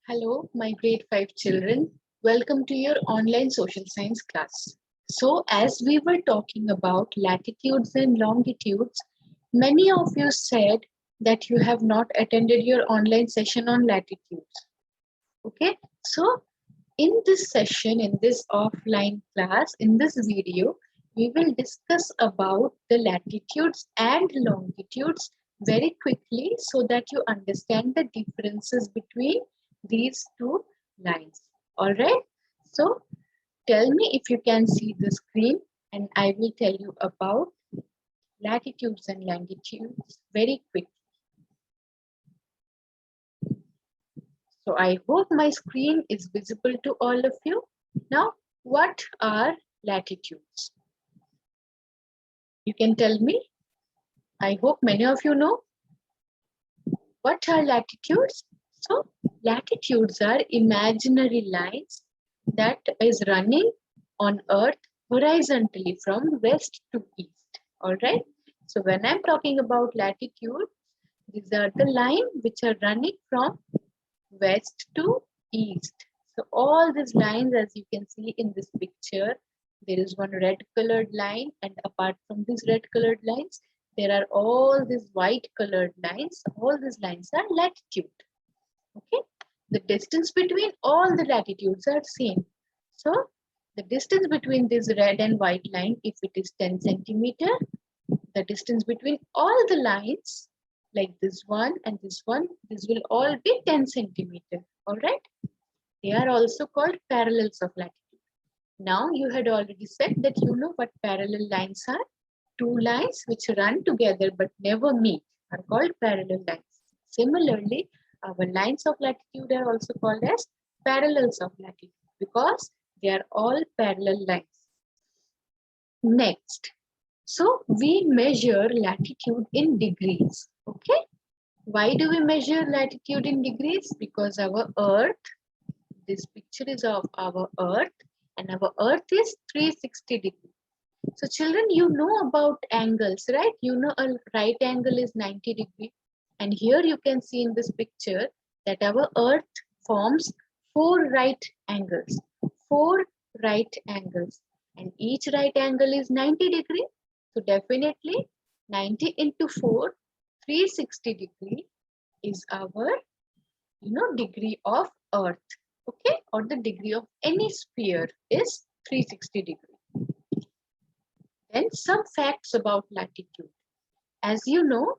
Hello, my grade 5 children. Welcome to your online social science class. So, as we were talking about latitudes and longitudes, many of you said that you have not attended your online session on latitudes. Okay, so in this session, in this offline class, in this video, we will discuss about the latitudes and longitudes very quickly so that you understand the differences between these two lines. All right. So tell me if you can see the screen and I will tell you about latitudes and longitudes very quickly. So I hope my screen is visible to all of you. Now, what are latitudes? You can tell me. I hope many of you know. What are latitudes? So, latitudes are imaginary lines that is running on Earth horizontally from west to east. All right. So, when I'm talking about latitude, these are the lines which are running from west to east. So all these lines, as you can see in this picture, there is one red colored line, and apart from these red colored lines, there are all these white colored lines. All these lines are latitude. Okay, the distance between all the latitudes are same. So the distance between this red and white line, if it is 10 centimeter, the distance between all the lines like this one and this one, this will all be 10 centimeter. All right. They are also called parallels of latitude. Now you had already said that you know what parallel lines are. Two lines which run together but never meet are called parallel lines. Similarly, our lines of latitude are also called as parallels of latitude because they are all parallel lines. Next, so we measure latitude in degrees. Okay. Why do we measure latitude in degrees? Because our Earth, this picture is of our Earth, and our Earth is 360 degrees. So children, you know about angles, right? You know a right angle is 90 degrees. And here you can see in this picture that our Earth forms four right angles. Four right angles. And each right angle is 90 degrees. So definitely 90 into 4, 360 degree is our degree of Earth. Okay, or the degree of any sphere is 360 degree. Then some facts about latitude. As you know,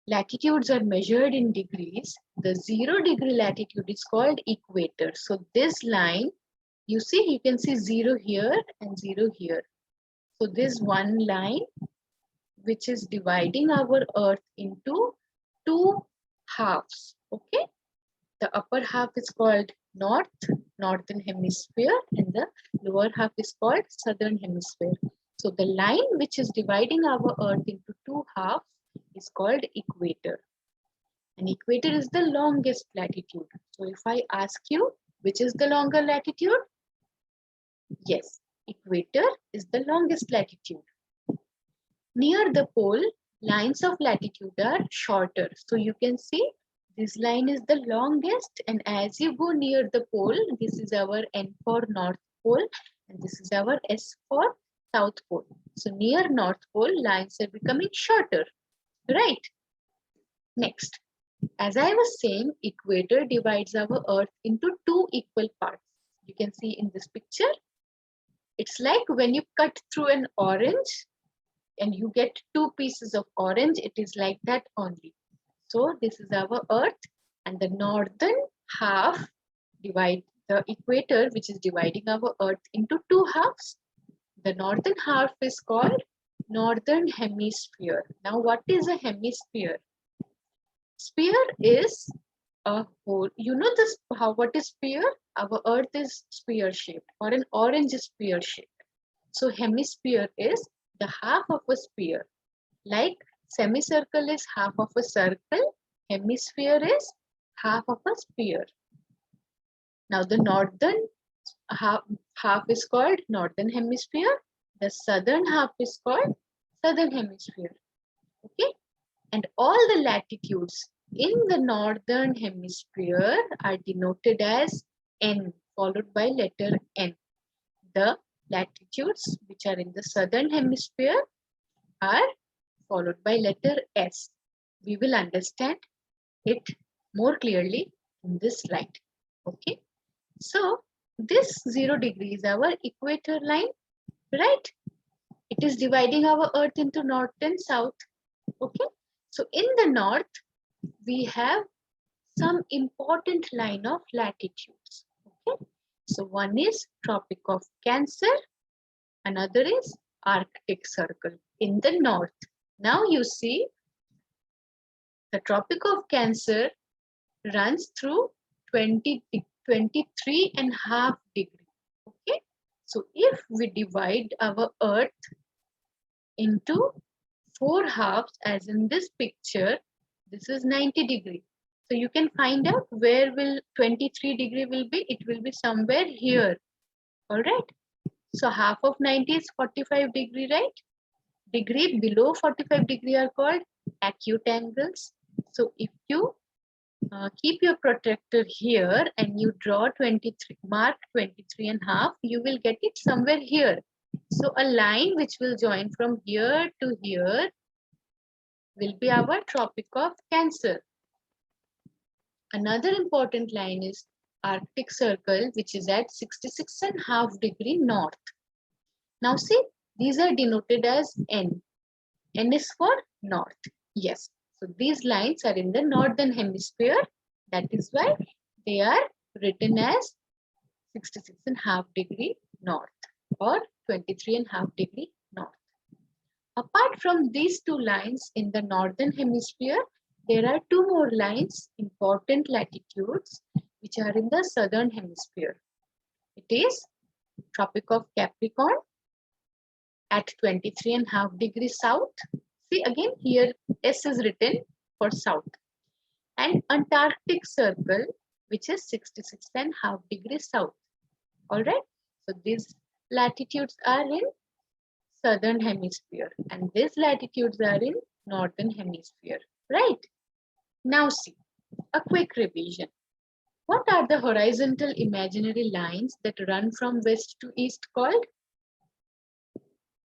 latitudes are measured in degrees. The 0 degree latitude is called equator. So this line, you see, you can see 0 here and 0 here. So this one line which is dividing our Earth into two halves. Okay, the upper half is called northern hemisphere, and the lower half is called southern hemisphere. So the line which is dividing our Earth into two halves is called equator. And equator is the longest latitude. So if I ask you which is the longer latitude, yes, equator is the longest latitude. Near the pole, lines of latitude are shorter. So you can see this line is the longest, and as you go near the pole, this is our N for North Pole and this is our S for South Pole. So near North Pole, lines are becoming shorter, right? Next, as I was saying, equator divides our Earth into two equal parts. You can see in this picture, it's like when you cut through an orange and you get two pieces of orange, it is like that only. So this is our Earth, and the northern half divide the equator, which is dividing our Earth into two halves. The northern half is called northern hemisphere. Now what is a hemisphere? Sphere is a whole. You know this, what is sphere? Our Earth is sphere shaped, or an orange sphere shaped. So hemisphere is the half of a sphere. Like semicircle is half of a circle, hemisphere is half of a sphere. Now the northern half is called northern hemisphere. The southern half is called southern hemisphere. Okay, and all the latitudes in the northern hemisphere are denoted as N followed by letter N. The latitudes which are in the southern hemisphere are followed by letter S. We will understand it more clearly in this slide. Okay. So this 0 degree is our equator line, right? It is dividing our earth into north and south. Okay. So in the north, we have some important line of latitudes. Okay. So one is Tropic of Cancer, another is Arctic Circle in the north. Now you see the Tropic of Cancer runs through 23.5 degrees. Okay. So if we divide our earth into 4 halves, as in this picture, this is 90 degrees. So you can find out where will 23 degree will be. It will be somewhere here. All right. So half of 90 is 45 degree, right? Degree below 45 degree are called acute angles. So if you keep your protractor here and you draw 23, mark 23.5, you will get it somewhere here. So a line which will join from here to here will be our Tropic of Cancer. Another important line is Arctic Circle, which is at 66.5 degree north. Now see, these are denoted as N. N is for north. Yes. So these lines are in the northern hemisphere. That is why they are written as 66.5 degree north or 23.5 degree north. Apart from these two lines in the northern hemisphere, there are two more lines, important latitudes, which are in the southern hemisphere. It is Tropic of Capricorn at 23.5 degrees south. See again here S is written for south. And Antarctic Circle, which is 66.5 degrees south. All right. So these latitudes are in southern hemisphere and these latitudes are in northern hemisphere. Right. Now see a quick revision. What are the horizontal imaginary lines that run from west to east called?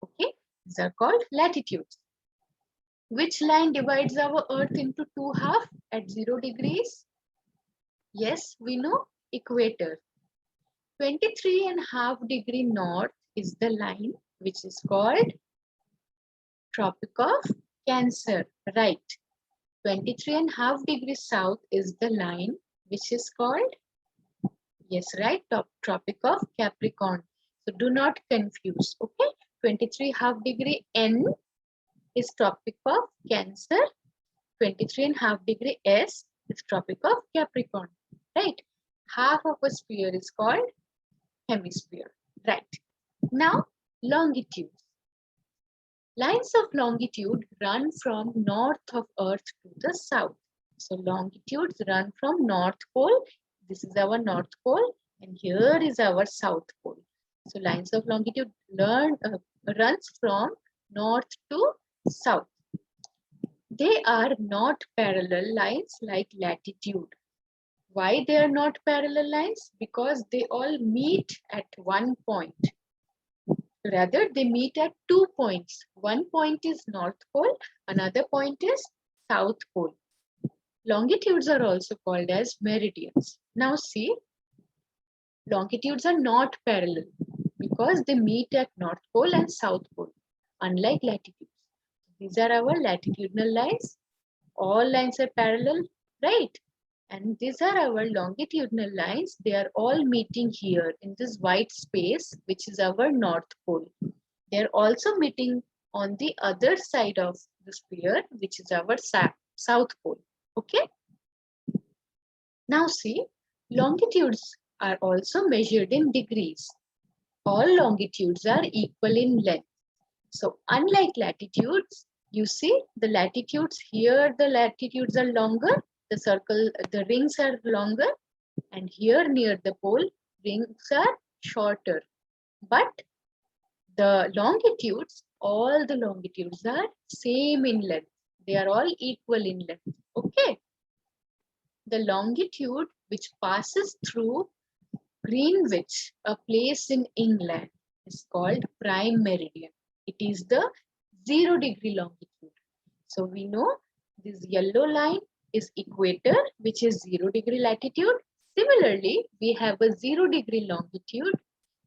Okay, these are called latitudes. Which line divides our earth into two halves at 0 degrees? Yes, we know equator. 23.5 degree north is the line which is called Tropic of Cancer, right? 23.5 degrees south is the line which is called, yes, right, Tropic of Capricorn. So do not confuse, okay? 23.5 degree N is Tropic of Cancer. 23.5 degree S is Tropic of Capricorn, right? Half of a sphere is called hemisphere, right? Now, longitude. Lines of longitude run from north of Earth to the south. So longitudes run from North Pole. This is our North Pole and here is our South Pole. So lines of longitude runs from north to south. They are not parallel lines like latitude. Why they are not parallel lines? Because they all meet at one point. Rather, they meet at 2 points. One point is North Pole, another point is South Pole. Longitudes are also called as meridians. Now see, longitudes are not parallel because they meet at North Pole and South Pole, unlike latitudes. These are our latitudinal lines. All lines are parallel, right? And these are our longitudinal lines. They are all meeting here in this white space, which is our North Pole. They are also meeting on the other side of the sphere, which is our South Pole. Okay. Now see, longitudes are also measured in degrees. All longitudes are equal in length. So unlike latitudes, you see the latitudes here, the latitudes are longer, the rings are longer, and here near the pole, rings are shorter. But the longitudes, all the longitudes are same in length. They are all equal in length. Okay. the longitude which passes through Greenwich, a place in England, is called prime meridian. It is the 0-degree longitude. So we know this yellow line is equator, which is 0-degree latitude. Similarly, we have a 0-degree longitude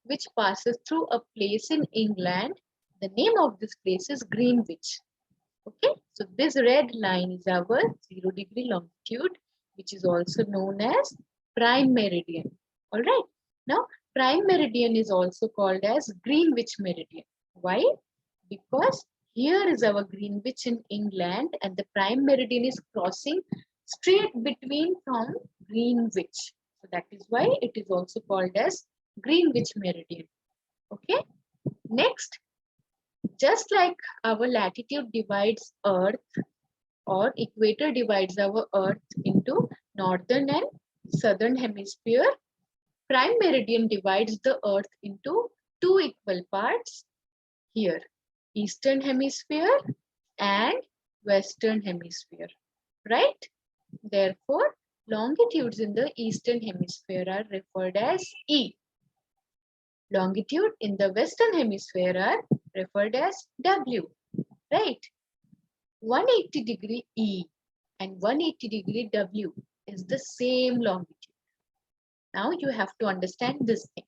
which passes through a place in England. The name of this place is Greenwich. Okay, so this red line is our 0-degree longitude, which is also known as prime meridian. All right. Now, prime meridian is also called as Greenwich meridian. Why? Because here is our Greenwich in England, and the prime meridian is crossing straight between from Greenwich. So that is why it is also called as Greenwich meridian. Okay. Next, just like our latitude divides Earth, or equator divides our Earth into northern and southern hemisphere, prime meridian divides the Earth into two equal parts here, eastern hemisphere and western hemisphere, right? Therefore, longitudes in the eastern hemisphere are referred as E. Longitude in the western hemisphere are referred as W, right? 180-degree E and 180-degree W is the same longitude. Now you have to understand this thing.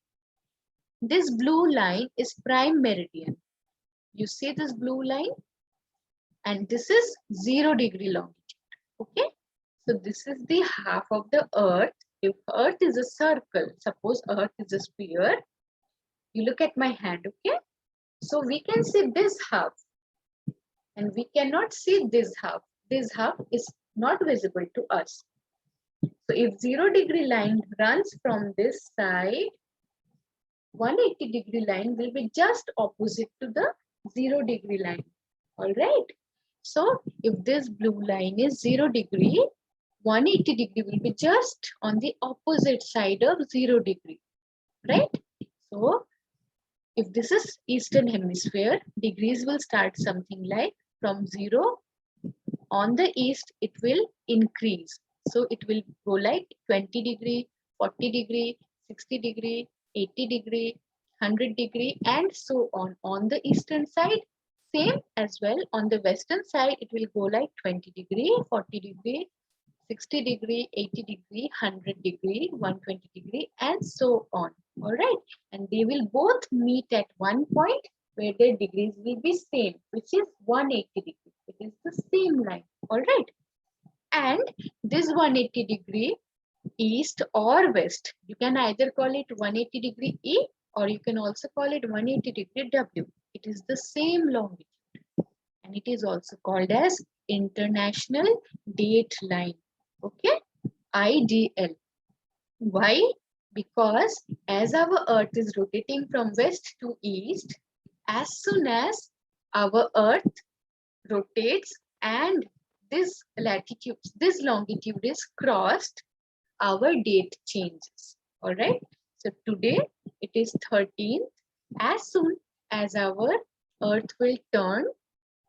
This blue line is prime meridian. You see this blue line? And this is 0-degree longitude. Okay? So this is the half of the Earth. If Earth is a circle, suppose Earth is a sphere, you look at my hand, okay? So we can see this half and we cannot see this half. This half is not visible to us. So if 0-degree line runs from this side, 180-degree line will be just opposite to the 0-degree line. All right. So if this blue line is 0-degree, 180-degree will be just on the opposite side of 0-degree, right? So if this is eastern hemisphere, degrees will start something like from 0. On the east, it will increase. So it will go like 20-degree, 40-degree, 60-degree, 80-degree, 100-degree, and so on. On the eastern side, same as well. On the western side, it will go like 20-degree, 40-degree, 60-degree, 80-degree, 100-degree, 120-degree, and so on. All right. And they will both meet at one point where their degrees will be same, which is 180 degrees. It is the same line. All right. And this 180 degree east or west, you can either call it 180 degree E or you can also call it 180 degree W. It is the same longitude. And it is also called as International Date Line. Okay, IDL. Why? Because as our Earth is rotating from west to east, as soon as our Earth rotates and this latitude, this longitude is crossed, our date changes. All right. So today it is 13th. As soon as our Earth will turn,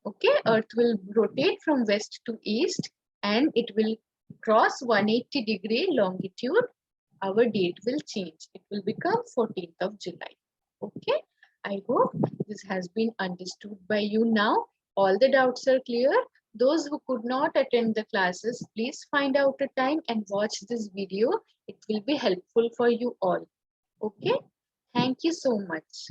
okay, Earth will rotate from west to east and it will cross 180-degree longitude, our date will change. It will become 14th of July. Okay, I hope this has been understood by you now. All the doubts are clear. Those who could not attend the classes, please find out a time and watch this video. It will be helpful for you all. Okay, thank you so much.